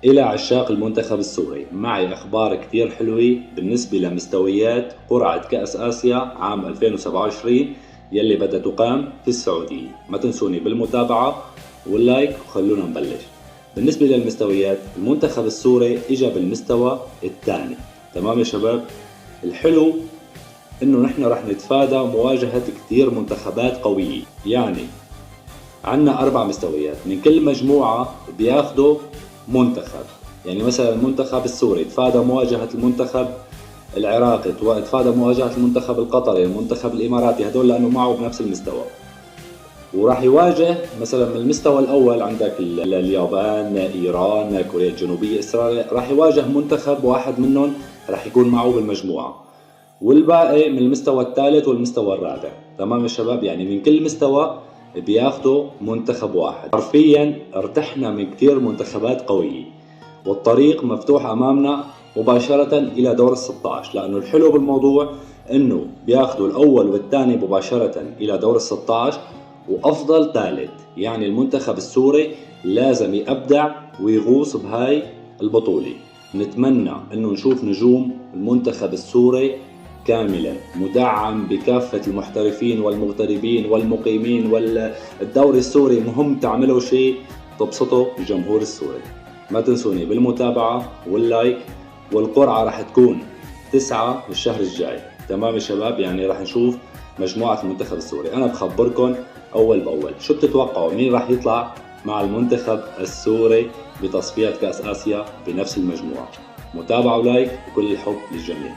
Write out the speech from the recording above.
إلى عشاق المنتخب السوري، معي أخبار كتير حلوة بالنسبة لمستويات قرعة كأس آسيا عام 2027 يلي بدها تقام في السعودية. ما تنسوني بالمتابعة واللايك وخلونا نبلش. بالنسبة للمستويات، المنتخب السوري إجا بالمستوى الثاني. تمام يا شباب؟ الحلو إنه نحن رح نتفادى مواجهة كتير منتخبات قوية. يعني عنا 4 مستويات، من كل مجموعة بياخدوا منتخب. يعني مثلا المنتخب السوري تفادى مواجهة المنتخب العراقي، تفادى مواجهة المنتخب القطري، المنتخب الإماراتي، هدول لأنه معه بنفس المستوى. وراح يواجه مثلا من المستوى الأول عندك اليابان، إيران، كوريا الجنوبية، إسرائيل، راح يواجه منتخب واحد منهم راح يكون معه بالمجموعة. والباقي من المستوى الثالث والمستوى الرابع. تمام يا شباب؟ يعني من كل مستوى بياخدوا منتخب واحد. حرفيا ارتحنا من كتير منتخبات قوية، والطريق مفتوح امامنا مباشرة الى دور ال16. لانه الحلو بالموضوع انه بياخدوا الاول والثاني مباشرة الى دور ال16 وافضل ثالث. يعني المنتخب السوري لازم يبدع ويغوص بهاي البطولة. نتمنى انه نشوف نجوم المنتخب السوري كاملا مدعم بكافة المحترفين والمغتربين والمقيمين، والدوري السوري مهم تعملوا شيء تبسطوا الجمهور السوري. ما تنسوني بالمتابعة واللايك، والقرعة راح تكون 9 بالشهر الجاي. تمام يا شباب؟ يعني راح نشوف مجموعة المنتخب السوري. أنا بخبركم أول بأول. شو بتتوقعوا مين راح يطلع مع المنتخب السوري بتصفيات كأس آسيا بنفس المجموعة؟ متابعة ولايك وكل الحب للجميع.